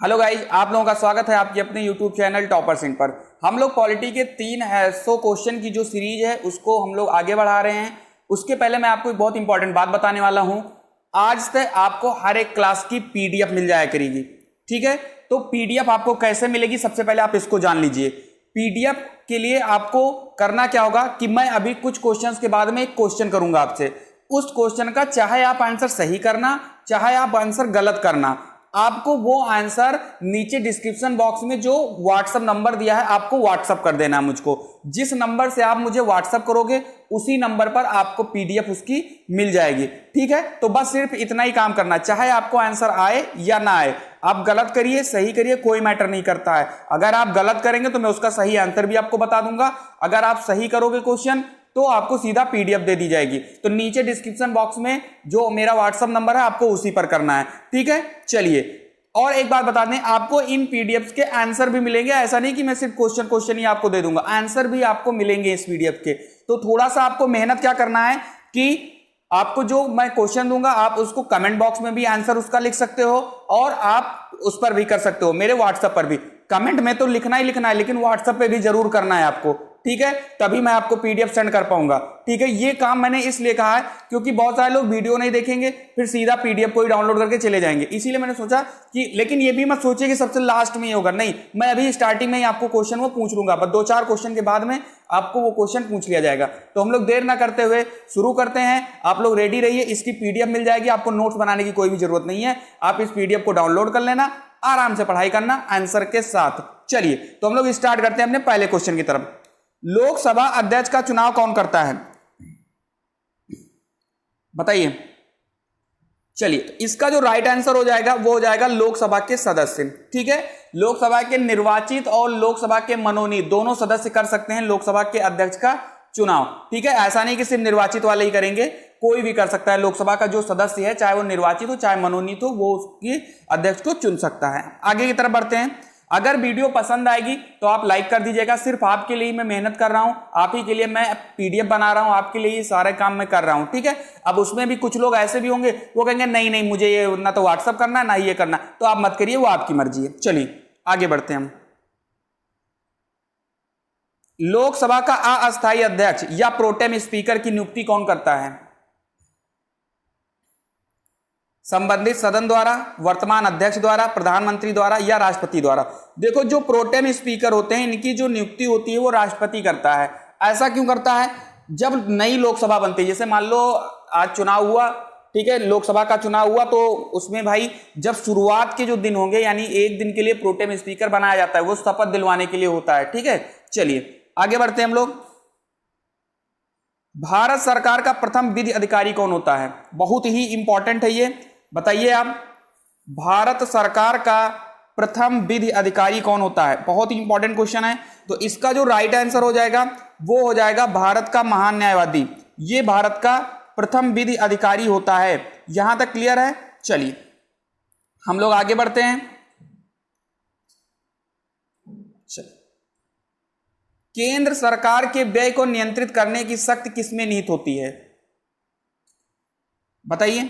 Hello guys, आप लोगों का स्वागत है आपके अपने यूट्यूब चैनल टॉपर्स इन पर। हम लोग पॉलिटी के 300 क्वेश्चन की जो सीरीज है उसको हम लोग आगे बढ़ा रहे हैं। उसके पहले मैं आपको एक बहुत इंपॉर्टेंट बात बताने वाला हूं। आज से आपको हर एक क्लास की पीडीएफ मिल जाया करेगी, ठीक है। तो पीडीएफ आपको कैसे मिलेगी, सबसे पहले आप इसको जान लीजिए। पीडीएफ के लिए आपको करना क्या होगा कि मैं अभी कुछ क्वेश्चंस के बाद में एक क्वेश्चन करूंगा आपसे। उस क्वेश्चन का चाहे आप आंसर सही करना चाहे आप आंसर गलत करना, आपको वो आंसर नीचे डिस्क्रिप्शन बॉक्स में जो व्हाट्सएप नंबर दिया है आपको व्हाट्सएप कर देना है मुझको। जिस नंबर से आप मुझे व्हाट्सएप करोगे उसी नंबर पर आपको पीडीएफ उसकी मिल जाएगी, ठीक है। तो बस सिर्फ इतना ही काम करना है, चाहे आपको आंसर आए या ना आए। आप गलत करिए सही करिए कोई मैटर नहीं करता है। अगर आप गलत करेंगे तो मैं उसका सही आंसर भी आपको बता दूंगा, अगर आप सही करोगे क्वेश्चन तो आपको सीधा पीडीएफ दे दी जाएगी। तो नीचे डिस्क्रिप्शन बॉक्स में जो मेरा व्हाट्सएप नंबर है आपको उसी पर करना है, ठीक है। चलिए, और एक बात बता दें, आपको इन पीडीएफ के आंसर भी मिलेंगे। ऐसा नहीं कि मैं सिर्फ क्वेश्चन ही आपको दे दूंगा, आंसर भी आपको मिलेंगे इस पीडीएफ के। तो थोड़ा सा आपको मेहनत क्या करना है कि आपको जो मैं क्वेश्चन दूंगा आप उसको कमेंट बॉक्स में भी आंसर उसका लिख सकते हो और आप उस पर भी कर सकते हो, मेरे व्हाट्सएप पर भी। कमेंट में तो लिखना ही लिखना है लेकिन व्हाट्सएप पे भी जरूर करना है आपको, ठीक है। तभी मैं आपको पीडीएफ सेंड कर पाऊंगा, ठीक है। ये काम मैंने इसलिए कहा है क्योंकि बहुत सारे लोग वीडियो नहीं देखेंगे फिर सीधा पीडीएफ को ही डाउनलोड करके चले जाएंगे, इसीलिए मैंने सोचा कि, लेकिन ये भी मत सोचिए कि सबसे लास्ट में ही होगा, नहीं। मैं अभी स्टार्टिंग में ही आपको क्वेश्चन वो पूछ लूंगा, बस 2-4 क्वेश्चन के बाद में आपको वो क्वेश्चन पूछ लिया जाएगा। तो हम लोग देर ना करते हुए शुरू करते हैं। आप लोग रेडी रहिए, इसकी पीडीएफ मिल जाएगी, आपको नोट्स बनाने की कोई भी जरूरत नहीं है। आप इस पीडीएफ को डाउनलोड कर लेना, आराम से पढ़ाई करना आंसर के साथ। चलिए, तो हम लोग स्टार्ट करते हैं अपने पहले क्वेश्चन की तरफ। लोकसभा अध्यक्ष का चुनाव कौन करता है, बताइए। चलिए, तो इसका जो राइट आंसर हो जाएगा वो हो जाएगा लोकसभा के सदस्य, ठीक है। लोकसभा के निर्वाचित और लोकसभा के मनोनीत दोनों सदस्य कर सकते हैं लोकसभा के अध्यक्ष का चुनाव, ठीक है। ऐसा नहीं कि सिर्फ निर्वाचित वाले ही करेंगे, कोई भी कर सकता है। लोकसभा का जो सदस्य है चाहे वो निर्वाचित हो चाहे मनोनीत हो, वो उसकी अध्यक्ष को चुन सकता है। आगे की तरफ बढ़ते हैं। अगर वीडियो पसंद आएगी तो आप लाइक कर दीजिएगा, सिर्फ आपके लिए मैं मेहनत कर रहा हूं, आप ही के लिए मैं पीडीएफ बना रहा हूं, आपके लिए ये सारे काम मैं कर रहा हूं, ठीक है। अब उसमें भी कुछ लोग ऐसे भी होंगे वो कहेंगे नहीं नहीं मुझे ये ना तो व्हाट्सअप करना है ना ये करना, तो आप मत करिए, वो आपकी मर्जी है। चलिए आगे बढ़ते हैं हम। लोकसभा का अस्थायी अध्यक्ष या प्रोटेम स्पीकर की नियुक्ति कौन करता है, संबंधित सदन द्वारा, वर्तमान अध्यक्ष द्वारा, प्रधानमंत्री द्वारा या राष्ट्रपति द्वारा। देखो, जो प्रोटेम स्पीकर होते हैं इनकी जो नियुक्ति होती है वो राष्ट्रपति करता है। ऐसा क्यों करता है, जब नई लोकसभा बनती है, जैसे मान लो आज चुनाव हुआ, ठीक है, लोकसभा का चुनाव हुआ, तो उसमें भाई जब शुरुआत के जो दिन होंगे यानी एक दिन के लिए प्रोटेम स्पीकर बनाया जाता है, वो शपथ दिलवाने के लिए होता है, ठीक है। चलिए आगे बढ़ते हैं हम लोग। भारत सरकार का प्रथम विधि अधिकारी कौन होता है, बहुत ही इंपॉर्टेंट है ये, बताइए आप। भारत सरकार का प्रथम विधि अधिकारी कौन होता है, बहुत ही इंपॉर्टेंट क्वेश्चन है। तो इसका जो राइट आंसर हो जाएगा वो हो जाएगा भारत का महान न्यायवादी। ये भारत का प्रथम विधि अधिकारी होता है। यहां तक क्लियर है। चलिए हम लोग आगे बढ़ते हैं। चलिए, केंद्र सरकार के व्यय को नियंत्रित करने की शक्ति किसमें निहित होती है, बताइए।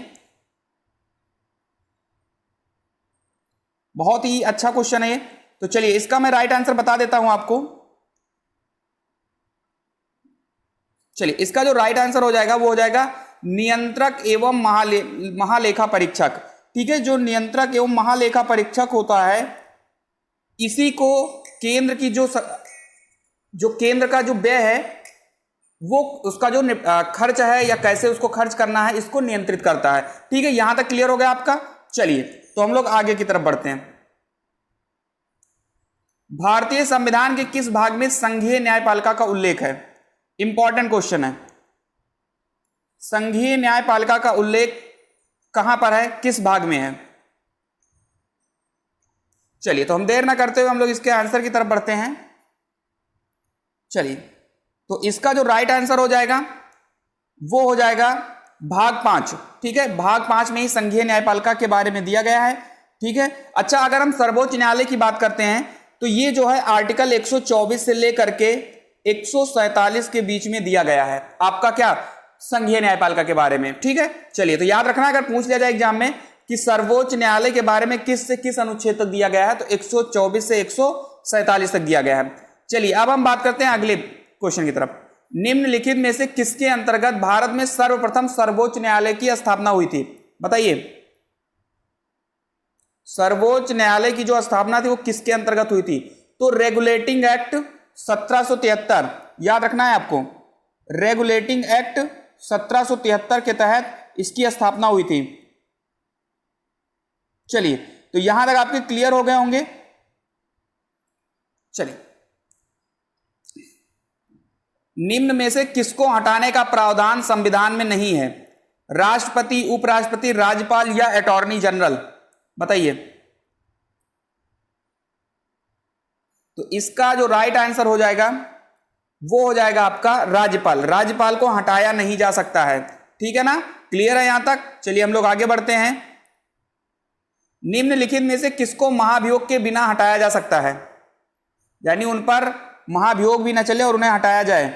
बहुत ही अच्छा क्वेश्चन है ये। तो चलिए इसका मैं राइट आंसर बता देता हूं आपको। चलिए, इसका जो राइट आंसर हो जाएगा वो हो जाएगा नियंत्रक एवं महालेखा परीक्षक, ठीक है। जो नियंत्रक एवं महालेखा परीक्षक होता है इसी को केंद्र की जो केंद्र का जो व्यय है वो उसका जो खर्च है या कैसे उसको खर्च करना है इसको नियंत्रित करता है, ठीक है। यहां तक क्लियर हो गया आपका। चलिए तो हम लोग आगे की तरफ बढ़ते हैं। भारतीय संविधान के किस भाग में संघीय न्यायपालिका का उल्लेख है, इंपॉर्टेंट क्वेश्चन है। संघीय न्यायपालिका का उल्लेख कहां पर है, किस भाग में है। चलिए तो हम देर ना करते हुए हम लोग इसके आंसर की तरफ बढ़ते हैं। चलिए, तो इसका जो राइट आंसर हो जाएगा वो हो जाएगा भाग 5, ठीक है। भाग 5 में ही संघीय न्यायपालिका के बारे में दिया गया है, ठीक है। अच्छा, अगर हम सर्वोच्च न्यायालय की बात करते हैं तो ये जो है आर्टिकल 124 से लेकर के 147 के बीच में दिया गया है आपका क्या, संघीय न्यायपालिका के बारे में, ठीक है। चलिए, तो याद रखना अगर पूछ लिया जाए एग्जाम में कि सर्वोच्च न्यायालय के बारे में किस से किस अनुच्छेद तक दिया गया है, तो 124 से 147 तक दिया गया है। चलिए अब हम बात करते हैं अगले क्वेश्चन की तरफ। निम्नलिखित में से किसके अंतर्गत भारत में सर्वप्रथम सर्वोच्च न्यायालय की स्थापना हुई थी? बताइए, सर्वोच्च न्यायालय की जो स्थापना थी वो किसके अंतर्गत हुई थी? तो रेगुलेटिंग एक्ट 1773, याद रखना है आपको, रेगुलेटिंग एक्ट 1773 के तहत इसकी स्थापना हुई थी। चलिए, तो यहां तक आपके क्लियर हो गए होंगे। चलिए, निम्न में से किसको हटाने का प्रावधान संविधान में नहीं है? राष्ट्रपति, उपराष्ट्रपति, राज्यपाल या अटॉर्नी जनरल? बताइए। तो इसका जो राइट आंसर हो जाएगा वो हो जाएगा आपका राज्यपाल। राज्यपाल को हटाया नहीं जा सकता है, ठीक है ना? क्लियर है यहां तक? चलिए हम लोग आगे बढ़ते हैं। निम्नलिखित में से किसको महाभियोग के बिना हटाया जा सकता है? यानी उन पर महाभियोग भी न चले और उन्हें हटाया जाए।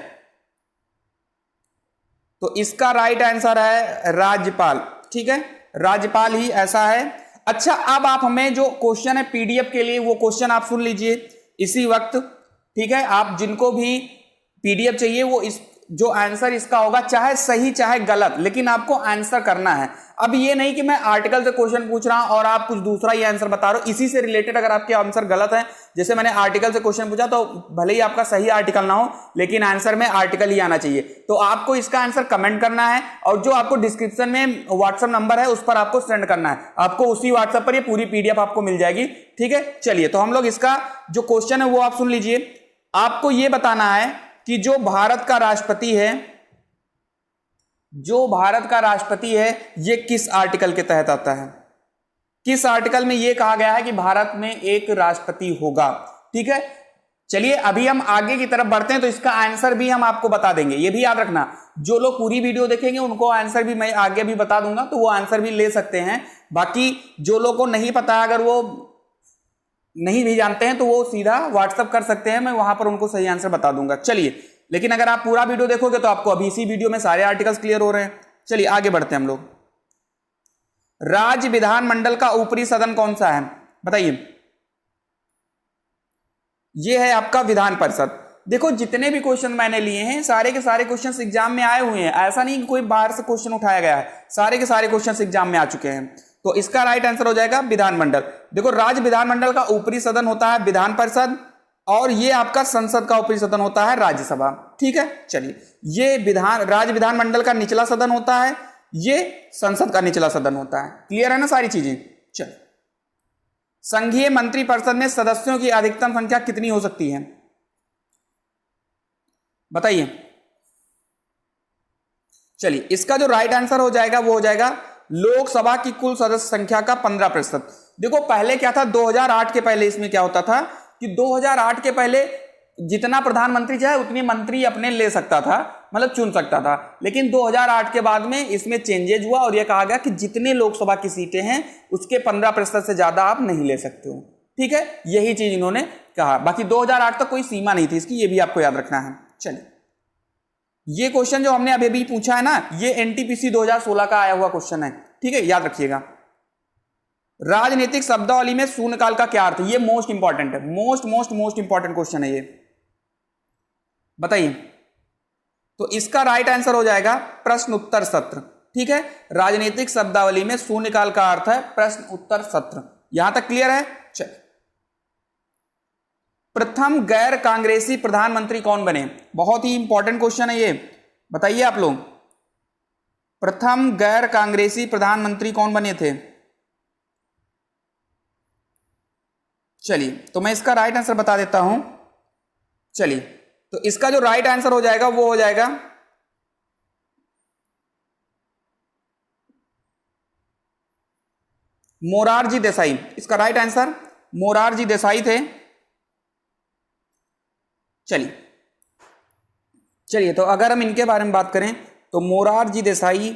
तो इसका राइट आंसर है राज्यपाल, ठीक है, राज्यपाल ही ऐसा है। अच्छा, अब आप हमें जो क्वेश्चन है पीडीएफ के लिए वो क्वेश्चन आप सुन लीजिए इसी वक्त, ठीक है? आप जिनको भी पीडीएफ चाहिए वो इस जो आंसर इसका होगा, चाहे सही चाहे गलत, लेकिन आपको आंसर करना है। अब ये नहीं कि मैं आर्टिकल से क्वेश्चन पूछ रहा हूं और आप कुछ दूसरा ही आंसर बता रहे हो। इसी से रिलेटेड अगर आपके आंसर गलत है, जैसे मैंने आर्टिकल से क्वेश्चन पूछा, तो भले ही आपका सही आर्टिकल ना हो लेकिन आंसर में आर्टिकल ही आना चाहिए। तो आपको इसका आंसर कमेंट करना है और जो आपको डिस्क्रिप्शन में व्हाट्सएप नंबर है उस पर आपको सेंड करना है। आपको उसी व्हाट्सएप पर ये पूरी पीडीएफ आपको मिल जाएगी, ठीक है? चलिए, तो हम लोग इसका जो क्वेश्चन है वो आप सुन लीजिए। आपको ये बताना है कि जो भारत का राष्ट्रपति है, जो भारत का राष्ट्रपति है ये किस आर्टिकल के तहत आता है? किस आर्टिकल में ये कहा गया है कि भारत में एक राष्ट्रपति होगा, ठीक है? चलिए अभी हम आगे की तरफ बढ़ते हैं, तो इसका आंसर भी हम आपको बता देंगे। ये भी याद रखना, जो लोग पूरी वीडियो देखेंगे उनको आंसर भी मैं आगे भी बता दूंगा, तो वो आंसर भी ले सकते हैं। बाकी जो लोगों को नहीं पता, अगर वो नहीं भी जानते हैं तो वो सीधा व्हाट्सएप कर सकते हैं, मैं वहां पर उनको सही आंसर बता दूंगा। चलिए, लेकिन अगर आप पूरा वीडियो देखोगे तो आपको अभी इसी वीडियो में सारे आर्टिकल्स क्लियर हो रहे हैं। चलिए आगे बढ़ते हैं हम लोग। राज्य विधानमंडल का ऊपरी सदन कौन सा है? बताइए। ये है आपका विधान परिषद। देखो, जितने भी क्वेश्चन मैंने लिए हैं सारे के सारे क्वेश्चंस एग्जाम में आए हुए हैं, ऐसा नहीं कि कोई बाहर से क्वेश्चन उठाया गया है, सारे के सारे क्वेश्चंस एग्जाम में आ चुके हैं। तो इसका राइट आंसर हो जाएगा विधानमंडल। देखो, राज्य विधानमंडल का ऊपरी सदन होता है विधान परिषद, और ये आपका संसद का ऊपरी सदन होता है राज्यसभा, ठीक है? चलिए, ये राज्य विधानमंडल का निचला सदन होता है, ये संसद का निचला सदन होता है। क्लियर है ना सारी चीजें? चलिए, संघीय मंत्रिपरिषद में सदस्यों की अधिकतम संख्या कितनी हो सकती है? बताइए। चलिए, इसका जो राइट आंसर हो जाएगा वो हो जाएगा लोकसभा की कुल सदस्य संख्या का 15%। देखो, पहले क्या था, 2008 के पहले इसमें क्या होता था कि 2008 के पहले जितना प्रधानमंत्री चाहे उतने मंत्री अपने ले सकता था, मतलब चुन सकता था। लेकिन 2008 के बाद में इसमें चेंजेज हुआ और यह कहा गया कि जितने लोकसभा की सीटें हैं उसके 15% से ज्यादा आप नहीं ले सकते हो, ठीक है? यही चीज इन्होंने कहा। बाकी 2008 तक कोई सीमा नहीं थी इसकी, ये भी आपको याद रखना है। चलिए, ये क्वेश्चन जो हमने अभी अभी पूछा है ना, ये एनटीपीसी 2016 का आया हुआ क्वेश्चन है, ठीक है? याद रखिएगा। राजनीतिक शब्दावली में शून्यकाल का क्या अर्थ है? ये मोस्ट इंपॉर्टेंट है, मोस्ट इंपॉर्टेंट क्वेश्चन है ये। बताइए। तो इसका राइट आंसर हो जाएगा प्रश्न उत्तर सत्र, ठीक है? राजनीतिक शब्दावली में शून्यकाल का अर्थ है प्रश्न उत्तर सत्र। यहां तक क्लियर है? चलिए, प्रथम गैर कांग्रेसी प्रधानमंत्री कौन बने? बहुत ही इंपॉर्टेंट क्वेश्चन है ये, बताइए आप लोग। प्रथम गैर कांग्रेसी प्रधानमंत्री कौन बने थे? चलिए, तो मैं इसका राइट आंसर बता देता हूं। चलिए, तो इसका जो राइट आंसर हो जाएगा वो हो जाएगा मोरारजी देसाई। इसका राइट आंसर मोरारजी देसाई थे। चलिए, तो अगर हम इनके बारे में बात करें तो मोरारजी देसाई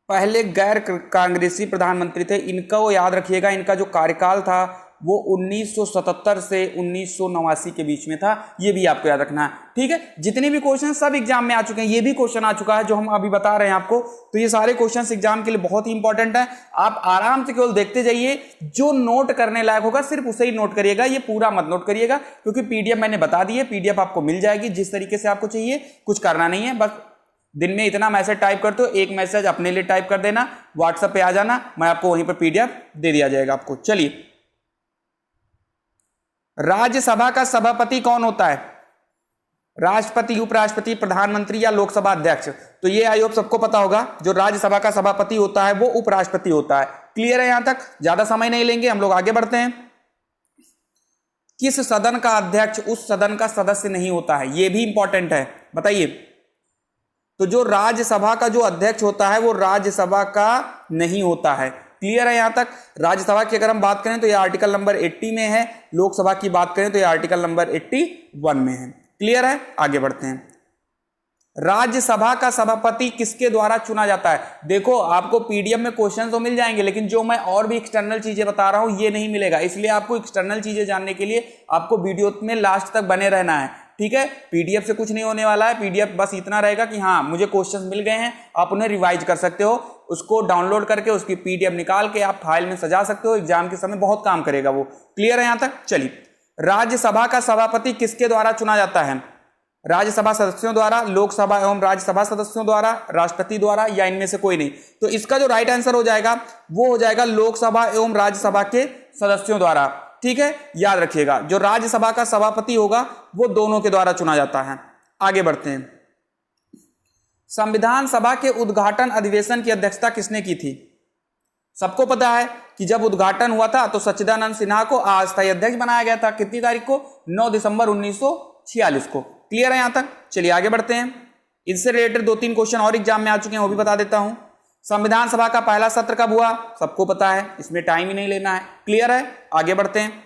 पहले गैर कांग्रेसी प्रधानमंत्री थे। इनका वो याद रखिएगा, इनका जो कार्यकाल था वो 1977 से 1989 के बीच में था। ये भी आपको याद रखना है, ठीक है। जितने भी क्वेश्चन सब एग्जाम में आ चुके हैं, ये भी क्वेश्चन आ चुका है जो हम अभी बता रहे हैं आपको। तो ये सारे क्वेश्चन एग्जाम के लिए बहुत ही इंपॉर्टेंट है। आप आराम से केवल देखते जाइए, जो नोट करने लायक होगा सिर्फ उसे ही नोट करिएगा, ये पूरा मत नोट करिएगा, क्योंकि पीडीएफ मैंने बता दी है, पीडीएफ आपको मिल जाएगी जिस तरीके से आपको चाहिए। कुछ करना नहीं है, बस दिन में इतना मैसेज टाइप करते हो, एक मैसेज अपने लिए टाइप कर देना, व्हाट्सएप पे आ जाना, मैं आपको वहीं पर पीडीएफ दे दिया जाएगा आपको। चलिए, राज्यसभा का सभापति कौन होता है? राष्ट्रपति, उपराष्ट्रपति, प्रधानमंत्री या लोकसभा अध्यक्ष? तो ये आई होप सबको पता होगा, जो राज्यसभा का सभापति होता है वो उपराष्ट्रपति होता है। क्लियर है? यहां तक ज्यादा समय नहीं लेंगे, हम लोग आगे बढ़ते हैं। किस सदन का अध्यक्ष उस सदन का सदस्य नहीं होता है? ये भी इंपॉर्टेंट है, बताइए। तो जो राज्यसभा का जो अध्यक्ष होता है वो राज्यसभा का नहीं होता है। क्लियर है? यहां तक राज्यसभा की अगर हम बात करें तो ये आर्टिकल नंबर 80 में है, लोकसभा की बात करें तो ये आर्टिकल नंबर 81 में है। क्लियर है? आगे बढ़ते हैं। राज्यसभा का सभापति किसके द्वारा चुना जाता है? देखो, आपको पीडीएफ में क्वेश्चन तो मिल जाएंगे, लेकिन जो मैं और भी एक्सटर्नल चीजें बता रहा हूं ये नहीं मिलेगा। इसलिए आपको एक्सटर्नल चीजें जानने के लिए आपको वीडियो में लास्ट तक बने रहना है, ठीक है। पीडीएफ से कुछ नहीं होने वाला है, पीडीएफ बस इतना रहेगा कि हाँ मुझे क्वेश्चंस मिल गए हैं, आप उन्हें रिवाइज कर सकते हो, उसको डाउनलोड करके उसकी पीडीएफ निकाल के आप फाइल में सजा सकते हो, एग्जाम के समय बहुत काम करेगा वो। क्लियर है यहां तक? चलिए, राज्यसभा का सभापति किसके द्वारा चुना जाता है? राज्यसभा सदस्यों द्वारा, लोकसभा एवं राज्यसभा सदस्यों द्वारा, राष्ट्रपति द्वारा, या इनमें से कोई नहीं? तो इसका जो राइट आंसर हो जाएगा वो हो जाएगा लोकसभा एवं राज्यसभा के सदस्यों द्वारा, ठीक है। याद रखिएगा, जो राज्यसभा का सभापति होगा वो दोनों के द्वारा चुना जाता है। आगे बढ़ते हैं। संविधान सभा के उद्घाटन अधिवेशन की अध्यक्षता किसने की थी? सबको पता है कि जब उद्घाटन हुआ था तो सच्चिदानंद सिन्हा को अस्थायी अध्यक्ष बनाया गया था। कितनी तारीख को? 9 दिसंबर 1946 को। क्लियर है यहां तक? चलिए आगे बढ़ते हैं। इससे रिलेटेड 2-3 क्वेश्चन और एग्जाम में आ चुके हैं, वो भी बता देता हूं। संविधान सभा का पहला सत्र कब हुआ? सबको पता है, इसमें टाइम ही नहीं लेना है। क्लियर है? आगे बढ़ते हैं।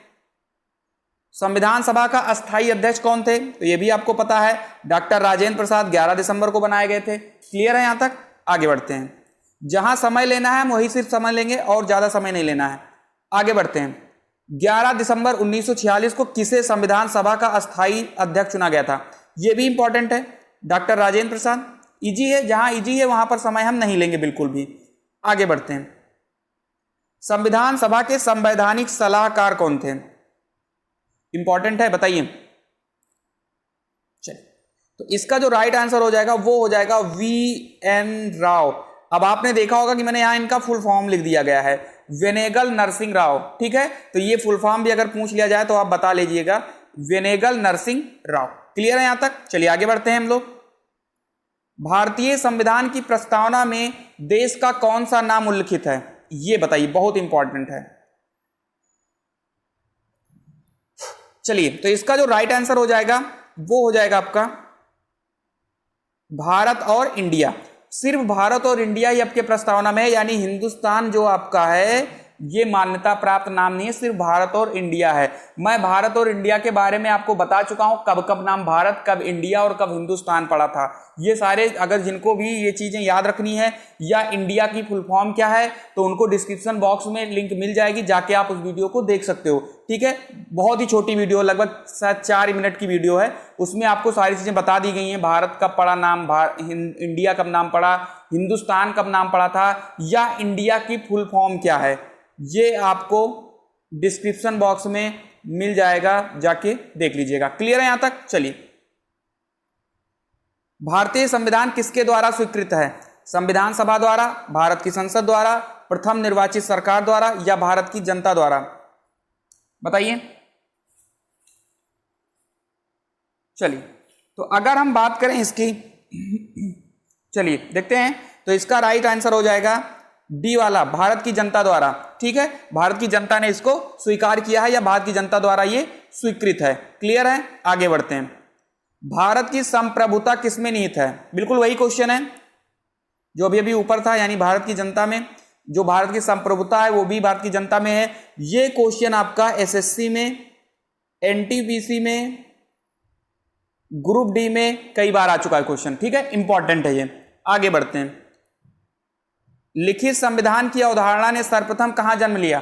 संविधान सभा का अस्थायी अध्यक्ष कौन थे? तो ये भी आपको पता है, डॉक्टर राजेंद्र प्रसाद 11 दिसंबर को बनाए गए थे। क्लियर है यहां तक? आगे बढ़ते हैं। जहां समय लेना है हम वही सिर्फ समय लेंगे और ज्यादा समय नहीं लेना है। आगे बढ़ते हैं। 11 दिसंबर 1946 को किसे संविधान सभा का अस्थायी अध्यक्ष चुना गया था? यह भी इंपॉर्टेंट है, डॉक्टर राजेंद्र प्रसाद। इजी है, जहां इजी है वहां पर समय हम नहीं लेंगे बिल्कुल भी। आगे बढ़ते हैं। संविधान सभा के संवैधानिक सलाहकार कौन थे? इंपॉर्टेंट है, बताइए। चलिए, तो इसका जो राइट आंसर हो जाएगा वो हो जाएगा वी.एन. राव। अब आपने देखा होगा कि मैंने यहां इनका फुल फॉर्म लिख दिया गया है, वेनेगल नरसिंह राव, ठीक है। तो ये फुल फॉर्म भी अगर पूछ लिया जाए तो आप बता लीजिएगा, वेनेगल नरसिंह राव। क्लियर है यहां तक? चलिए आगे बढ़ते हैं हम लोग। भारतीय संविधान की प्रस्तावना में देश का कौन सा नाम उल्लिखित है? ये बताइए, बहुत इंपॉर्टेंट है। चलिए, तो इसका जो राइट आंसर हो जाएगा वो हो जाएगा आपका भारत और इंडिया। सिर्फ भारत और इंडिया ही आपके प्रस्तावना में है, यानी हिंदुस्तान जो आपका है ये मान्यता प्राप्त नाम नहीं है, सिर्फ भारत और इंडिया है। मैं भारत और इंडिया के बारे में आपको बता चुका हूं, कब कब नाम भारत, कब इंडिया और कब हिंदुस्तान पड़ा था। ये सारे अगर जिनको भी ये चीजें याद रखनी है या इंडिया की फुल फॉर्म क्या है तो उनको डिस्क्रिप्शन बॉक्स में लिंक मिल जाएगी, जाके आप उस वीडियो को देख सकते हो, ठीक है। बहुत ही छोटी वीडियो, लगभग शायद 4 मिनट की वीडियो है, उसमें आपको सारी चीजें बता दी गई हैं। भारत कब पड़ा नाम, इंडिया कब नाम पड़ा, हिंदुस्तान कब नाम पड़ा था, या इंडिया की फुल फॉर्म क्या है, ये आपको डिस्क्रिप्शन बॉक्स में मिल जाएगा, जाके देख लीजिएगा। क्लियर है यहां तक? चलिए, भारतीय संविधान किसके द्वारा स्वीकृत है? संविधान सभा द्वारा, भारत की संसद द्वारा, प्रथम निर्वाचित सरकार द्वारा, या भारत की जनता द्वारा? बताइए। चलिए, तो अगर हम बात करें इसकी, चलिए देखते हैं, तो इसका राइट आंसर हो जाएगा डी वाला, भारत की जनता द्वारा, ठीक है। भारत की जनता ने इसको स्वीकार किया है या भारत की जनता द्वारा ये स्वीकृत है। क्लियर है? आगे बढ़ते हैं। भारत की संप्रभुता किसमें निहित है? बिल्कुल वही क्वेश्चन है जो अभी अभी ऊपर था, यानी भारत की जनता में जो भारत की संप्रभुता है वो भी भारत की जनता में है। ये क्वेश्चन आपका एसएससी में, एनटीपीसी में, ग्रुप डी में कई बार आ चुका है क्वेश्चन, ठीक है, इंपॉर्टेंट है ये। आगे बढ़ते हैं। लिखित संविधान की अवधारणा ने सर्वप्रथम कहां जन्म लिया?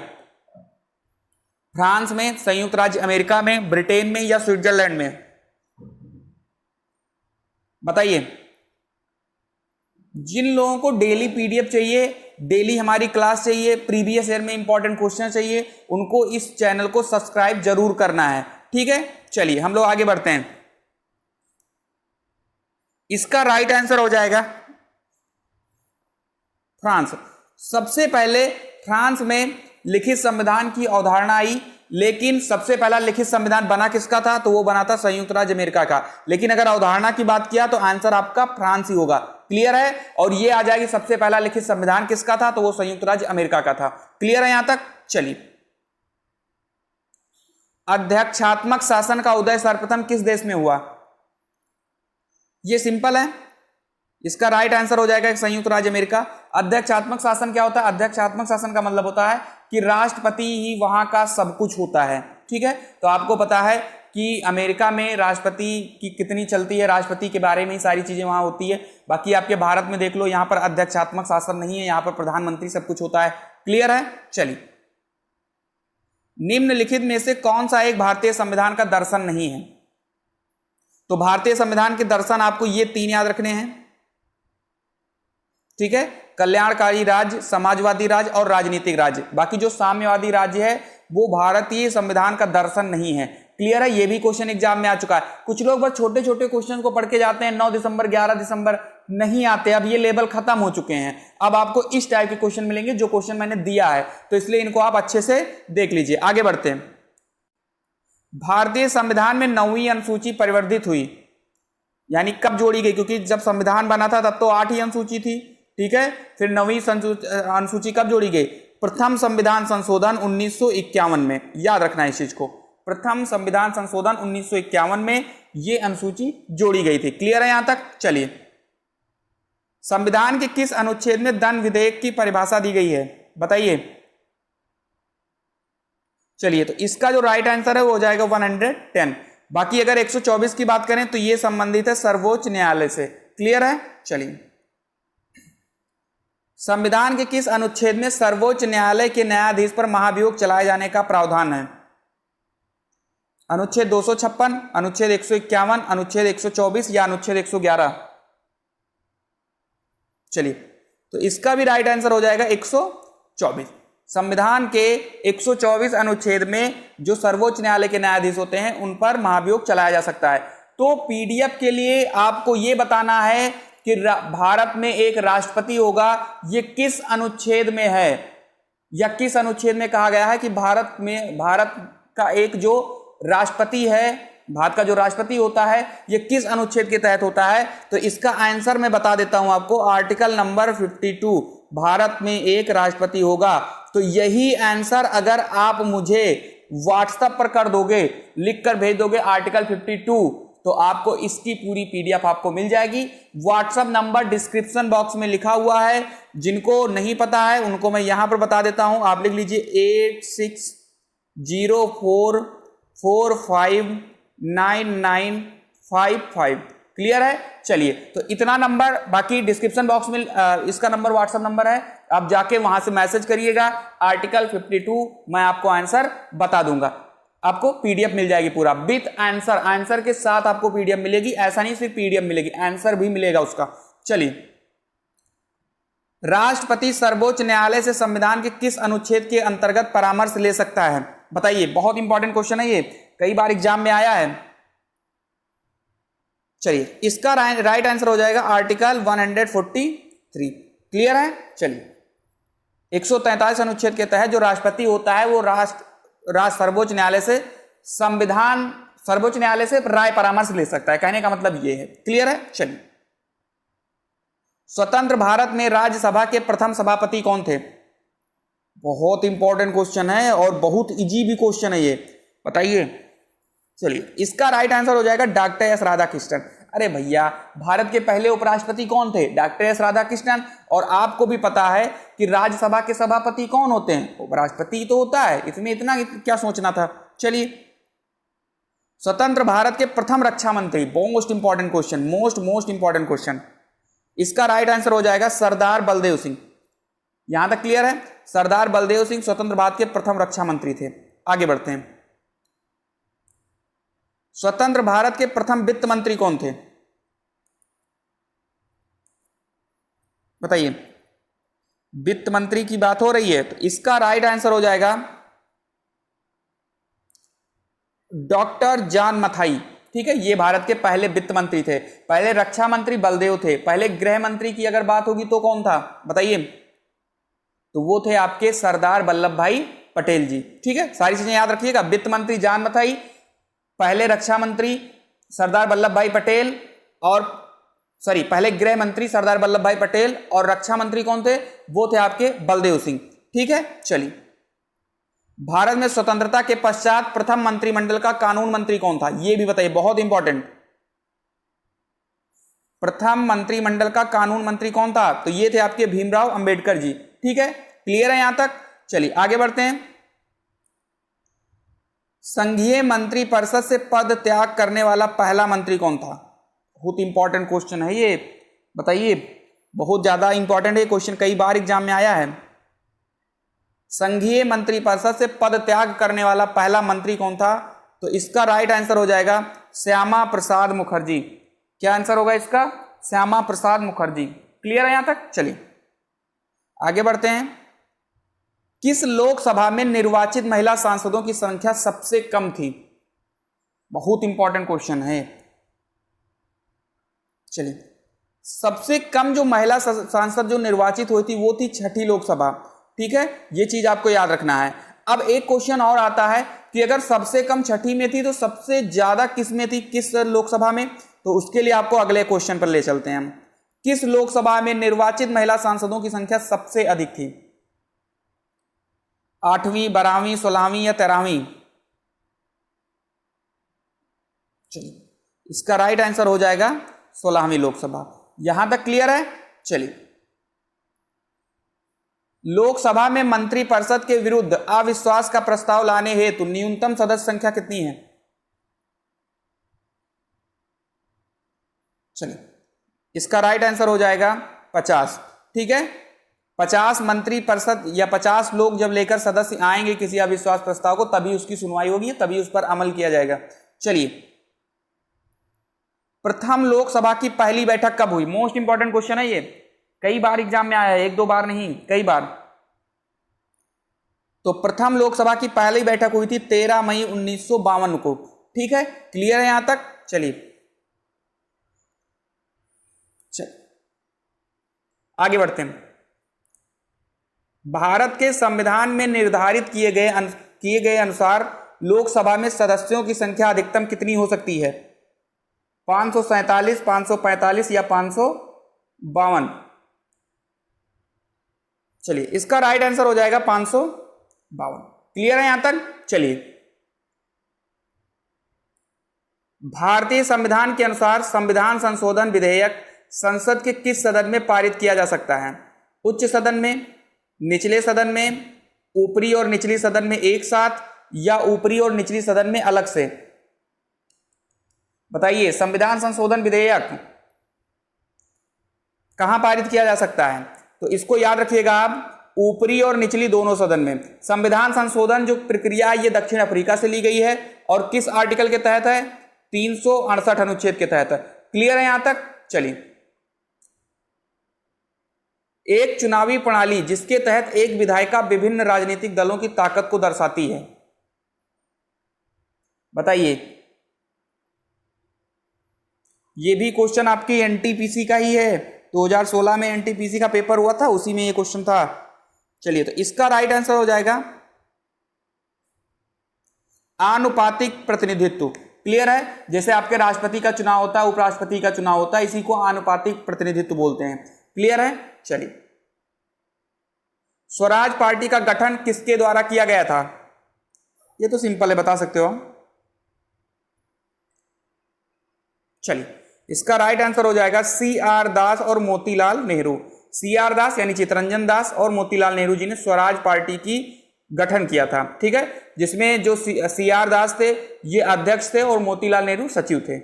फ्रांस में, संयुक्त राज्य अमेरिका में, ब्रिटेन में या स्विट्जरलैंड में? बताइए। जिन लोगों को डेली पीडीएफ चाहिए, डेली हमारी क्लास चाहिए, प्रीवियस ईयर में इंपॉर्टेंट क्वेश्चन चाहिए, उनको इस चैनल को सब्सक्राइब जरूर करना है, ठीक है। चलिए हम लोग आगे बढ़ते हैं। इसका राइट आंसर हो जाएगा फ्रांस। सबसे पहले फ्रांस में लिखित संविधान की अवधारणा आई, लेकिन सबसे पहला लिखित संविधान बना किसका था? तो वो बना था संयुक्त राज्य अमेरिका का। लेकिन अगर अवधारणा की बात किया तो आंसर आपका फ्रांस ही होगा। क्लियर है? और ये आ जाएगी सबसे पहला लिखित संविधान किसका था? तो वो संयुक्त राज्य अमेरिका का था। क्लियर है यहां तक? चलिए, अध्यक्षात्मक शासन का उदय सर्वप्रथम किस देश में हुआ? ये सिंपल है, इसका राइट आंसर हो जाएगा संयुक्त राज्य अमेरिका। अध्यक्षात्मक शासन क्या होता है? अध्यक्षात्मक शासन का मतलब होता है कि राष्ट्रपति ही वहां का सब कुछ होता है, ठीक है। तो आपको पता है कि अमेरिका में राष्ट्रपति की कितनी चलती है, राष्ट्रपति के बारे में ही सारी चीजें वहां होती है। बाकी आपके भारत में देख लो, यहां पर अध्यक्षात्मक शासन नहीं है, यहां पर प्रधानमंत्री सब कुछ होता है। क्लियर है? चलिए, निम्नलिखित में से कौन सा एक भारतीय संविधान का दर्शन नहीं है? तो भारतीय संविधान के दर्शन आपको ये 3 याद रखने हैं, ठीक है। कल्याणकारी राज्य, समाजवादी राज्य और राजनीतिक राज्य। बाकी जो साम्यवादी राज्य है वो भारतीय संविधान का दर्शन नहीं है। क्लियर है? ये भी क्वेश्चन एग्जाम में आ चुका है। कुछ लोग बस छोटे छोटे क्वेश्चन को पढ़ के जाते हैं, 9 दिसंबर 11 दिसंबर नहीं आते। अब ये लेवल खत्म हो चुके हैं, अब आपको इस टाइप के क्वेश्चन मिलेंगे जो क्वेश्चन मैंने दिया है, तो इसलिए इनको आप अच्छे से देख लीजिए। आगे बढ़ते हैं। भारतीय संविधान में 9वीं अनुसूची परिवर्धित हुई, यानी कब जोड़ी गई? क्योंकि जब संविधान बना था तब तो 8 ही अनुसूची थी, ठीक है। फिर 9वीं अनुसूची कब जोड़ी गई? प्रथम संविधान संशोधन 1951 में। याद रखना है इस चीज को, प्रथम संविधान संशोधन 1951 में ये अनुसूची जोड़ी गई थी। क्लियर है यहां तक? चलिए, संविधान के किस अनुच्छेद में दंड विधेयक की परिभाषा दी गई है? बताइए। चलिए, तो इसका जो राइट आंसर है वो हो जाएगा 110। बाकी अगर 124 की बात करें तो ये संबंधित है सर्वोच्च न्यायालय से। क्लियर है? चलिए, संविधान के किस अनुच्छेद में सर्वोच्च न्यायालय के न्यायाधीश पर महाभियोग चलाए जाने का प्रावधान है? अनुच्छेद 256, अनुच्छेद 151, अनुच्छेद 124 या अनुच्छेद 111? चलिए, तो इसका भी राइट आंसर हो जाएगा 124। संविधान के 124 अनुच्छेद में जो सर्वोच्च न्यायालय के न्यायाधीश होते हैं उन पर महाभियोग चलाया जा सकता है। तो पीडीएफ के लिए आपको यह बताना है कि भारत में एक राष्ट्रपति होगा, ये किस अनुच्छेद में है या किस अनुच्छेद में कहा गया है कि भारत का एक जो राष्ट्रपति है, भारत का जो राष्ट्रपति होता है ये किस अनुच्छेद के तहत होता है? तो इसका आंसर मैं बता देता हूं आपको, आर्टिकल नंबर 52, भारत में एक राष्ट्रपति होगा। तो यही आंसर अगर आप मुझे व्हाट्सएप पर कर दोगे, लिख कर भेज दोगे आर्टिकल 52, तो आपको इसकी पूरी पीडीएफ आपको मिल जाएगी। व्हाट्सएप नंबर डिस्क्रिप्शन बॉक्स में लिखा हुआ है, जिनको नहीं पता है उनको मैं यहां पर बता देता हूं। आप लिख लीजिए 8604459955। क्लियर है? चलिए, तो इतना नंबर, बाकी डिस्क्रिप्शन बॉक्स में इसका नंबर व्हाट्सएप नंबर है, आप जाके वहां से मैसेज करिएगा, आर्टिकल 52 मैं आपको आंसर बता दूंगा। आपको पीडीएफ मिल जाएगी पूरा विथ आंसर, आंसर के साथ आपको पीडीएफ मिलेगी। ऐसा नहीं सिर्फ पीडीएफ मिलेगी, आंसर भी मिलेगा उसका। चलिए, राष्ट्रपति सर्वोच्च न्यायालय से संविधान के किस अनुच्छेद के अंतर्गत परामर्श ले सकता है? बताइए, बहुत इंपॉर्टेंट क्वेश्चन है ये, कई बार एग्जाम में आया है। चलिए, इसका राइट आंसर हो जाएगा आर्टिकल 143। क्लियर है? चलिए, 143 अनुच्छेद के तहत जो राष्ट्रपति होता है वो सर्वोच्च न्यायालय से सर्वोच्च न्यायालय से राय परामर्श ले सकता है, कहने का मतलब ये है। क्लियर है? चलिए, स्वतंत्र भारत में राज्यसभा के प्रथम सभापति कौन थे? बहुत इंपॉर्टेंट क्वेश्चन है और बहुत इजी भी क्वेश्चन है ये, बताइए। चलिए, इसका राइट आंसर हो जाएगा डॉक्टर एस राधाकृष्णन। अरे भैया, भारत के पहले उपराष्ट्रपति कौन थे? Doctor S Radhakrishnan. और आपको भी पता है कि राज्यसभा के सभापति कौन होते हैं? उपराष्ट्रपति तो होता है, इसमें इतना क्या सोचना था। चलिए, स्वतंत्र भारत के प्रथम रक्षा मंत्री, most important question, most important question, इसका राइट आंसर हो जाएगा सरदार बलदेव सिंह। यहां तक क्लियर है? सरदार बलदेव सिंह स्वतंत्र भारत के प्रथम रक्षा मंत्री थे। आगे बढ़ते हैं। स्वतंत्र भारत के प्रथम वित्त मंत्री कौन थे? बताइए, वित्त मंत्री की बात हो रही है तो इसका राइट आंसर हो जाएगा डॉक्टर जॉन मथाई। ठीक है, ये भारत के पहले वित्त मंत्री थे। पहले रक्षा मंत्री बलदेव थे। पहले गृह मंत्री की अगर बात होगी तो कौन था बताइए? तो वो थे आपके सरदार वल्लभ भाई पटेल जी। ठीक है, सारी चीजें याद रखिएगा। वित्त मंत्री जॉन मथाई, पहले रक्षा मंत्री सरदार वल्लभ भाई पटेल, और पहले गृह मंत्री सरदार वल्लभ भाई पटेल, और रक्षा मंत्री कौन थे? वो थे आपके बलदेव सिंह। ठीक है, चलिए। भारत में स्वतंत्रता के पश्चात प्रथम मंत्रिमंडल का कानून मंत्री कौन था? यह भी बताइए, बहुत इंपॉर्टेंट। प्रथम मंत्रिमंडल का कानून मंत्री कौन था? तो ये थे आपके भीमराव अंबेडकर जी। ठीक है, क्लियर है यहां तक? चलिए आगे बढ़ते हैं। संघीय मंत्रिपरिषद से पद त्याग करने वाला पहला मंत्री कौन था? बहुत इंपॉर्टेंट क्वेश्चन है ये, बताइए। बहुत ज्यादा इंपॉर्टेंट है क्वेश्चन, कई बार एग्जाम में आया है। संघीय मंत्रिपरिषद से पद त्याग करने वाला पहला मंत्री कौन था? तो इसका राइट आंसर हो जाएगा श्यामा प्रसाद मुखर्जी। क्या आंसर होगा इसका? श्यामा प्रसाद मुखर्जी। क्लियर है यहां तक? चलिए आगे बढ़ते हैं। किस लोकसभा में निर्वाचित महिला सांसदों की संख्या सबसे कम थी? बहुत इंपॉर्टेंट क्वेश्चन है। चलिए, सबसे कम जो महिला सांसद जो निर्वाचित हुई थी वो थी छठी लोकसभा। ठीक है, ये चीज आपको याद रखना है। अब एक क्वेश्चन और आता है कि अगर सबसे कम छठी में थी तो सबसे ज्यादा किस में थी, किस लोकसभा में? तो उसके लिए आपको अगले क्वेश्चन पर ले चलते हैं हम। किस लोकसभा में निर्वाचित महिला सांसदों की संख्या सबसे अधिक थी? 8वीं, 12वीं, 16वीं या 13वीं? चलिए, इसका राइट आंसर हो जाएगा 16वीं लोकसभा। यहां तक क्लियर है? चलिए, लोकसभा में मंत्रिपरिषद के विरुद्ध अविश्वास का प्रस्ताव लाने हेतु न्यूनतम सदस्य संख्या कितनी है? चलिए, इसका राइट आंसर हो जाएगा 50। ठीक है, 50 मंत्रिपरिषद या 50 लोग जब लेकर सदस्य आएंगे किसी अविश्वास प्रस्ताव को, तभी उसकी सुनवाई होगी, तभी उस पर अमल किया जाएगा। चलिए, प्रथम लोकसभा की पहली बैठक कब हुई? मोस्ट इंपॉर्टेंट क्वेश्चन है ये, कई बार एग्जाम में आया है, एक दो बार नहीं, कई बार। तो प्रथम लोकसभा की पहली बैठक हुई थी 13 मई 1952 को। ठीक है, क्लियर है यहां तक? चलिए आगे बढ़ते हैं। भारत के संविधान में निर्धारित किए गए अनुसार लोकसभा में सदस्यों की संख्या अधिकतम कितनी हो सकती है? 547, 545 या 552? चलिए, इसका राइट आंसर हो जाएगा 552। क्लियर है यहां तक? चलिए, भारतीय संविधान के अनुसार संविधान संशोधन विधेयक संसद के किस सदन में पारित किया जा सकता है? उच्च सदन में, निचले सदन में, ऊपरी और निचली सदन में एक साथ, या ऊपरी और निचली सदन में अलग से? बताइए, संविधान संशोधन विधेयक कहां पारित किया जा सकता है? तो इसको याद रखिएगा आप, ऊपरी और निचली दोनों सदन में। संविधान संशोधन जो प्रक्रिया है ये दक्षिण अफ्रीका से ली गई है, और किस आर्टिकल के तहत है? 368 अनुच्छेद के तहत है। क्लियर है यहां तक? चलिए, एक चुनावी प्रणाली जिसके तहत एक विधायिका विभिन्न राजनीतिक दलों की ताकत को दर्शाती है, बताइए। ये भी क्वेश्चन आपकी एनटीपीसी का ही है, 2016 में एनटीपीसी का पेपर हुआ था, उसी में ये क्वेश्चन था। चलिए, तो इसका राइट आंसर हो जाएगा आनुपातिक प्रतिनिधित्व। क्लियर है? जैसे आपके राष्ट्रपति का चुनाव होता है, उपराष्ट्रपति का चुनाव होता है, इसी को आनुपातिक प्रतिनिधित्व बोलते हैं। क्लियर है? चलिए, स्वराज पार्टी का गठन किसके द्वारा किया गया था? ये तो सिंपल है, बता सकते हो। चलिए, इसका राइट आंसर हो जाएगा CR दास और मोतीलाल नेहरू। CR दास यानी चित्तरंजन दास और मोतीलाल नेहरू जी ने स्वराज पार्टी की गठन किया था। ठीक है, जिसमें जो CR दास थे ये अध्यक्ष थे और मोतीलाल नेहरू सचिव थे।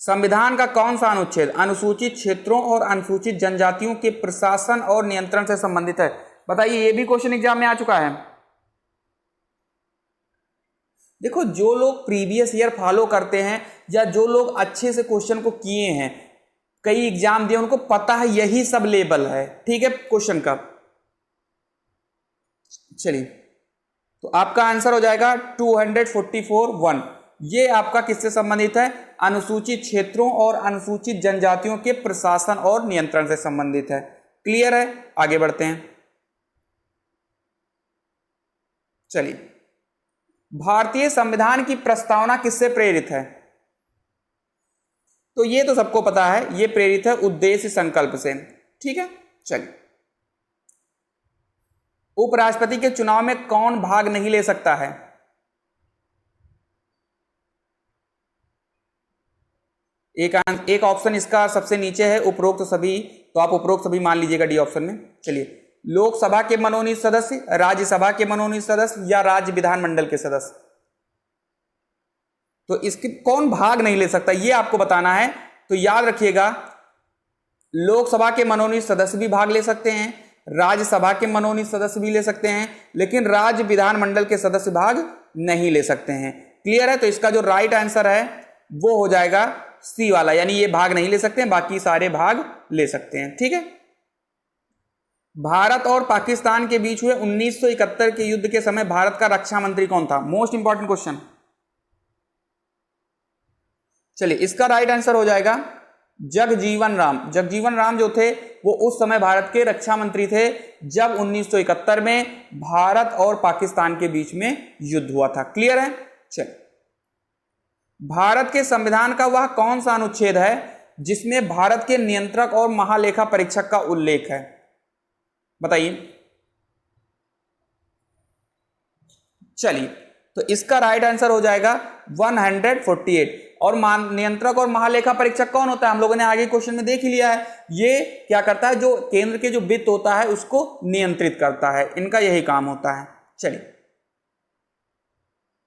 संविधान का कौन सा अनुच्छेद अनुसूचित क्षेत्रों और अनुसूचित जनजातियों के प्रशासन और नियंत्रण से संबंधित है? बताइए, ये भी क्वेश्चन एग्जाम में आ चुका है। देखो, जो लोग प्रीवियस ईयर फॉलो करते हैं या जो लोग अच्छे से क्वेश्चन को किए हैं, कई एग्जाम दिए, उनको पता है यही सब लेवल है, ठीक है, क्वेश्चन का। चलिए, तो आपका आंसर हो जाएगा 244(1). ये आपका किससे संबंधित है? अनुसूचित क्षेत्रों और अनुसूचित जनजातियों के प्रशासन और नियंत्रण से संबंधित है। क्लियर है? आगे बढ़ते हैं। चलिए, भारतीय संविधान की प्रस्तावना किससे प्रेरित है? तो ये तो सबको पता है, ये प्रेरित है उद्देश्य संकल्प से, ठीक है। चलिए, उपराष्ट्रपति के चुनाव में कौन भाग नहीं ले सकता है? एक ऑप्शन इसका सबसे नीचे है उपरोक्त सभी, तो आप उपरोक्त सभी मान लीजिएगा डी ऑप्शन में। चलिए, लोकसभा के मनोनीत सदस्य, राज्यसभा के मनोनीत सदस्य या राज्य विधानमंडल के सदस्य। तो इसके कौन भाग नहीं ले सकता ये आपको बताना है। तो याद रखिएगा, लोकसभा के मनोनीत सदस्य भी भाग ले सकते हैं, राज्यसभा के मनोनीत सदस्य भी ले सकते हैं, लेकिन राज्य विधानमंडल के सदस्य भाग नहीं ले सकते हैं। क्लियर है? तो इसका जो राइट आंसर है वो हो जाएगा सी वाला, यानी ये भाग नहीं ले सकते हैं, बाकी सारे भाग ले सकते हैं, ठीक है। भारत और पाकिस्तान के बीच हुए 1971 के युद्ध के समय भारत का रक्षा मंत्री कौन था? Most important question. चलिए, इसका राइट आंसर हो जाएगा जगजीवन राम। जगजीवन राम जो थे वो उस समय भारत के रक्षा मंत्री थे जब 1971 में भारत और पाकिस्तान के बीच में युद्ध हुआ था। क्लियर है? चलिए, भारत के संविधान का वह कौन सा अनुच्छेद है जिसमें भारत के नियंत्रक और महालेखा परीक्षक का उल्लेख है? बताइए। चलिए, तो इसका राइट आंसर हो जाएगा 148। और नियंत्रक और महालेखा परीक्षक कौन होता है? हम लोगों ने आगे क्वेश्चन में देख ही लिया है। ये क्या करता है? जो केंद्र के जो वित्त होता है उसको नियंत्रित करता है, इनका यही काम होता है। चलिए,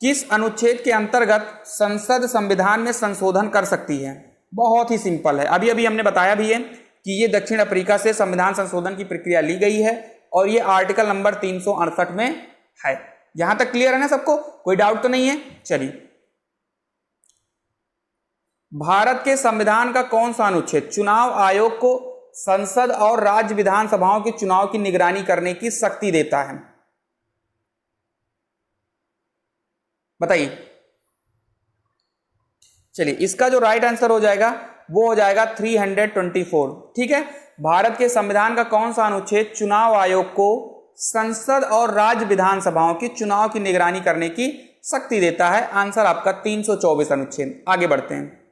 किस अनुच्छेद के अंतर्गत संसद संविधान में संशोधन कर सकती है? बहुत ही सिंपल है, अभी अभी हमने बताया भी है कि ये दक्षिण अफ्रीका से संविधान संशोधन की प्रक्रिया ली गई है और ये आर्टिकल नंबर 368 में है। यहां तक क्लियर है ना सबको? कोई डाउट तो नहीं है? चलिए, भारत के संविधान का कौन सा अनुच्छेद चुनाव आयोग को संसद और राज्य विधानसभाओं के चुनाव की निगरानी करने की शक्ति देता है? बताइए। चलिए, इसका जो राइट आंसर हो जाएगा वो हो जाएगा 324। ठीक है, भारत के संविधान का कौन सा अनुच्छेद चुनाव आयोग को संसद और राज्य विधानसभाओं के चुनाव की निगरानी करने की शक्ति देता है? आंसर आपका 324 अनुच्छेद। आगे बढ़ते हैं।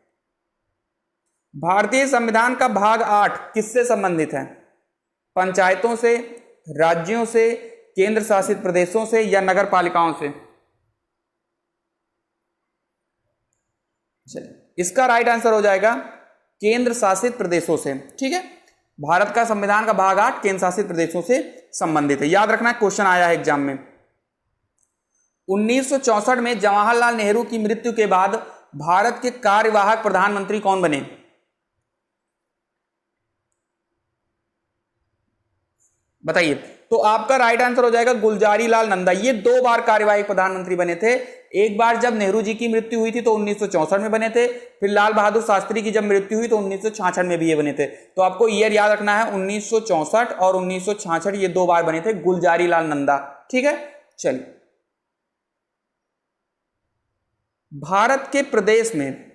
भारतीय संविधान का भाग 8 किससे संबंधित है? पंचायतों से, राज्यों से, केंद्र शासित प्रदेशों से या नगर पालिकाओं से? चलिए, इसका राइट आंसर हो जाएगा केंद्र शासित प्रदेशों से। ठीक है, भारत का संविधान का भाग 8 केंद्र शासित प्रदेशों से संबंधित है। याद रखना, क्वेश्चन आया है एग्जाम में। 1964 में जवाहरलाल नेहरू की मृत्यु के बाद भारत के कार्यवाहक प्रधानमंत्री कौन बने? बताइए। तो आपका राइट आंसर हो जाएगा गुलजारी लाल नंदा। ये 2 बार कार्यवाहक प्रधानमंत्री बने थे। एक बार जब नेहरू जी की मृत्यु हुई थी तो 1964 में बने थे, फिर लाल बहादुर शास्त्री की जब मृत्यु हुई तो 1966 में भी ये बने थे। तो आपको ईयर याद रखना है, 1964 और 1966, ये 2 बार बने थे गुलजारी लाल नंदा। ठीक है, चलिए। भारत के प्रदेश में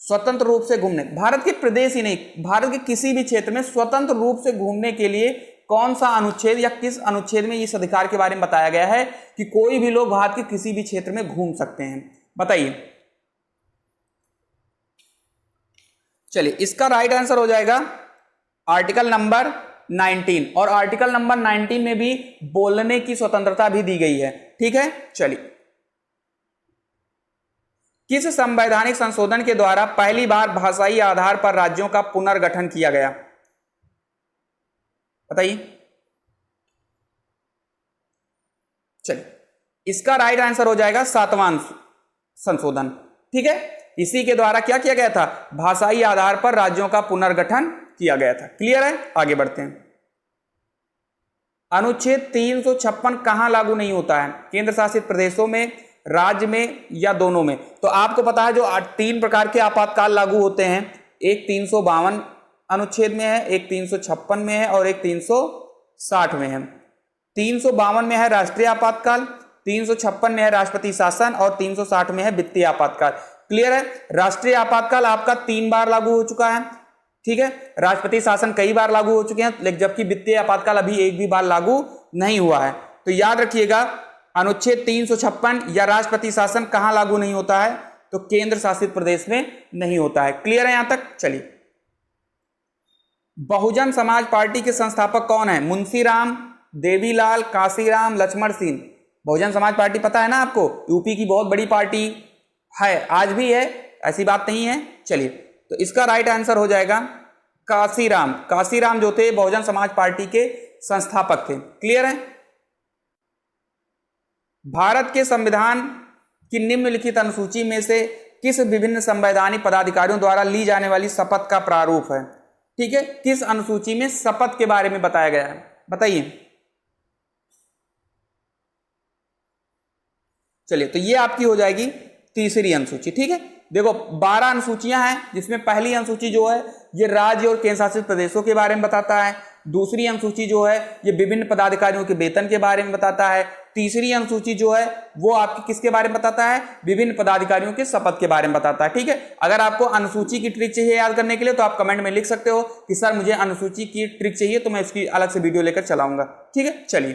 स्वतंत्र रूप से घूमने, भारत के प्रदेश ही नहीं, भारत के किसी भी क्षेत्र में स्वतंत्र रूप से घूमने के लिए कौन सा अनुच्छेद या किस अनुच्छेद में इस अधिकार के बारे में बताया गया है कि कोई भी लोग भारत के किसी भी क्षेत्र में घूम सकते हैं? बताइए। चलिए, इसका राइट आंसर हो जाएगा आर्टिकल नंबर 19। और आर्टिकल नंबर 19 में भी बोलने की स्वतंत्रता भी दी गई है। ठीक है, चलिए। किस संवैधानिक संशोधन के द्वारा पहली बार भाषाई आधार पर राज्यों का पुनर्गठन किया गया? बताइए। चलिए, इसका राइट आंसर हो जाएगा 7वां संशोधन। ठीक है, इसी के द्वारा क्या किया गया था? भाषाई आधार पर राज्यों का पुनर्गठन किया गया था। क्लियर है? आगे बढ़ते हैं। अनुच्छेद 356 कहां लागू नहीं होता है? केंद्र शासित प्रदेशों में, राज्य में या दोनों में? तो आपको पता है जो 3 प्रकार के आपातकाल लागू होते हैं, एक 352 अनुच्छेद में है, एक 356 में है और एक 360 में है। 352 में है राष्ट्रीय आपातकाल, 356 में है राष्ट्रपति शासन और 360 में है वित्तीय आपातकाल। क्लियर है? राष्ट्रीय आपातकाल आपका 3 बार लागू हो चुका है, ठीक है। राष्ट्रपति शासन कई बार लागू हो चुके हैं, लेकिन जबकि वित्तीय आपातकाल अभी एक भी बार लागू नहीं हुआ है। तो याद रखिएगा, अनुच्छेद 356 या राष्ट्रपति शासन कहां लागू नहीं होता है? तो केंद्र शासित प्रदेश में नहीं होता है। क्लियर है यहां तक? चलिए, बहुजन समाज पार्टी के संस्थापक कौन है? मुंशीराम, देवीलाल, काशीराम, लक्ष्मण सिंह। बहुजन समाज पार्टी पता है ना आपको, यूपी की बहुत बड़ी पार्टी है, आज भी है, ऐसी बात नहीं है। चलिए, तो इसका राइट आंसर हो जाएगा काशीराम। काशीराम जो थे बहुजन समाज पार्टी के संस्थापक थे। क्लियर है? भारत के संविधान की निम्नलिखित अनुसूची में से किस विभिन्न संवैधानिक पदाधिकारियों द्वारा ली जाने वाली शपथ का प्रारूप है? ठीक है, किस अनुसूची में शपथ के बारे में बताया गया है? बताइए। चलिए, तो ये आपकी हो जाएगी तीसरी अनुसूची। ठीक है, देखो 12 अनुसूचियां हैं, जिसमें पहली अनुसूची जो है ये राज्य और केंद्र शासित प्रदेशों के बारे में बताता है। दूसरी अनुसूची जो है ये विभिन्न पदाधिकारियों के वेतन के बारे में बताता है। तीसरी अनुसूची जो है वो आपकी किसके बारे में बताता है? विभिन्न पदाधिकारियों के शपथ के बारे में बताता है। ठीक है, अगर आपको अनुसूची की ट्रिक चाहिए याद करने के लिए तो आप कमेंट में लिख सकते हो कि सर मुझे अनुसूची की ट्रिक चाहिए, तो मैं उसकी अलग से वीडियो लेकर चलाऊंगा। ठीक है, चलिए,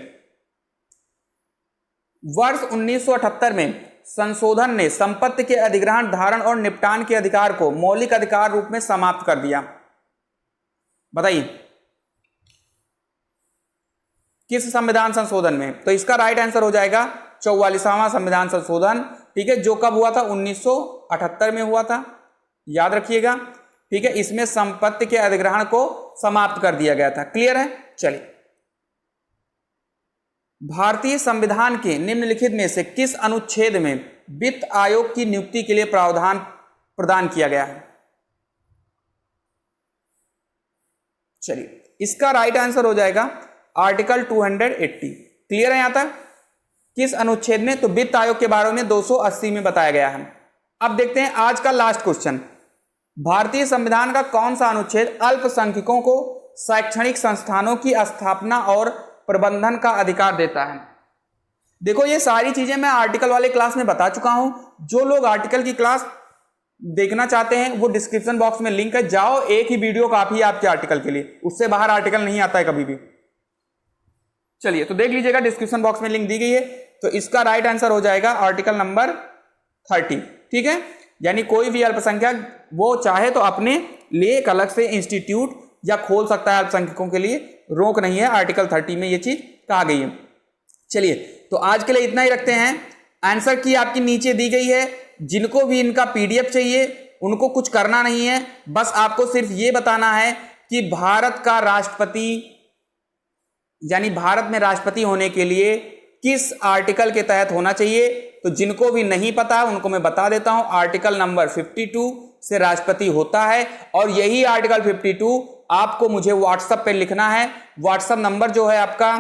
वर्ष 1978 में संशोधन ने संपत्ति के अधिग्रहण, धारण और निपटान के अधिकार को मौलिक अधिकार रूप में समाप्त कर दिया। बताइए किस संविधान संशोधन में? तो इसका राइट आंसर हो जाएगा 44वां संविधान संशोधन। ठीक है, जो कब हुआ था? 1978 में हुआ था, याद रखिएगा। ठीक है, इसमें संपत्ति के अधिग्रहण को समाप्त कर दिया गया था। क्लियर है? चलिए, भारतीय संविधान के निम्नलिखित में से किस अनुच्छेद में वित्त आयोग की नियुक्ति के लिए प्रावधान प्रदान किया गया है? चलिए, इसका राइट आंसर हो जाएगा आर्टिकल 280। क्लियर है यहां तक? किस अनुच्छेद में? तो वित्त आयोग के बारे में 280 में बताया गया है। अब देखते हैं आज का लास्ट क्वेश्चन। भारतीय संविधान का कौन सा अनुच्छेद अल्पसंख्यकों को शैक्षणिक संस्थानों की स्थापना और प्रबंधन का अधिकार देता है? देखो, ये सारी चीजें मैं आर्टिकल वाले क्लास में बता चुका हूं। जो लोग आर्टिकल की क्लास देखना चाहते हैं वो डिस्क्रिप्शन बॉक्स में लिंक है, जाओ, एक ही वीडियो काफी है आपके आर्टिकल के लिए, उससे बाहर आर्टिकल नहीं आता है कभी भी। चलिए, तो देख लीजिएगा, डिस्क्रिप्शन बॉक्स में लिंक दी गई है। तो इसका राइट आंसर हो जाएगा आर्टिकल नंबर 30। ठीक है, यानी कोई भी अल्पसंख्यक वो चाहे तो अपने लिए एक अलग से इंस्टीट्यूट या खोल सकता है, अल्पसंख्यकों के लिए रोक नहीं है। आर्टिकल 30 में ये चीज कहा गई है। चलिए, तो आज के लिए इतना ही रखते हैं। आंसर की आपकी नीचे दी गई है। जिनको भी इनका पीडीएफ चाहिए उनको कुछ करना नहीं है, बस आपको सिर्फ ये बताना है कि भारत का राष्ट्रपति यानी भारत में राष्ट्रपति होने के लिए किस आर्टिकल के तहत होना चाहिए। तो जिनको भी नहीं पता है उनको मैं बता देता हूं, आर्टिकल नंबर 52 से राष्ट्रपति होता है। और यही आर्टिकल 52 आपको मुझे व्हाट्सएप पे लिखना है। व्हाट्सएप नंबर जो है आपका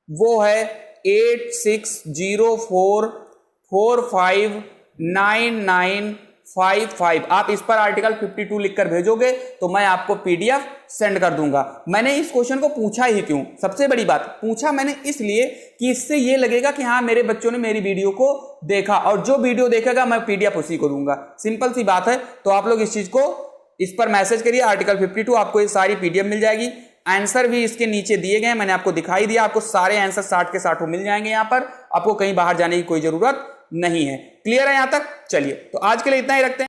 वो है 8604459955। आप इस पर आर्टिकल 52 लिखकर भेजोगे तो मैं आपको पीडीएफ सेंड कर दूंगा। मैंने इस क्वेश्चन को पूछा ही क्यों? सबसे बड़ी बात, पूछा मैंने इसलिए कि इससे ये लगेगा कि हाँ मेरे बच्चों ने मेरी वीडियो को देखा, और जो वीडियो देखेगा मैं पीडीएफ उसी को दूंगा। सिंपल सी बात है। तो आप लोग इस चीज को इस पर मैसेज करिए, आर्टिकल 52 आपको ये सारी पीडीएफ मिल जाएगी। आंसर भी इसके नीचे दिए गए, मैंने आपको दिखाई दिया। आपको सारे आंसर 60 के 60 मिल जाएंगे। यहां पर आपको कहीं बाहर जाने की कोई जरूरत नहीं है। क्लियर है यहां तक? चलिए, तो आज के लिए इतना ही रखते हैं।